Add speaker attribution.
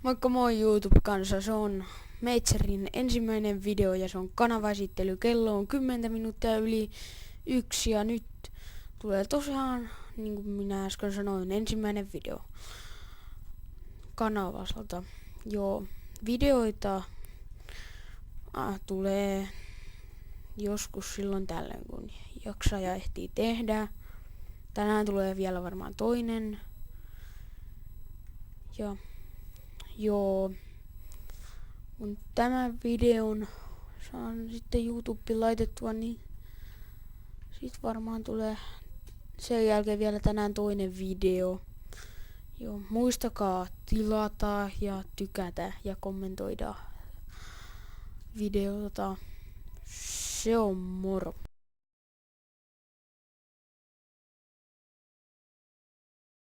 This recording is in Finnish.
Speaker 1: Moikka moi YouTube-kansa, se on Meitserin ensimmäinen video ja se on kanavaesittely. Kello on 10 minuuttia yli 1 ja nyt tulee tosiaan, niin kuin minä äsken sanoin, ensimmäinen video kanavalta. Joo, videoita tulee joskus silloin tällöin, kun jaksaa ja ehtii tehdä. Tänään tulee vielä varmaan toinen. Ja joo, kun tämän videon saan sitten YouTubeen laitettua, niin sit varmaan tulee sen jälkeen vielä tänään toinen video. Joo, muistakaa tilata ja tykätä ja kommentoida videota. Se on moro.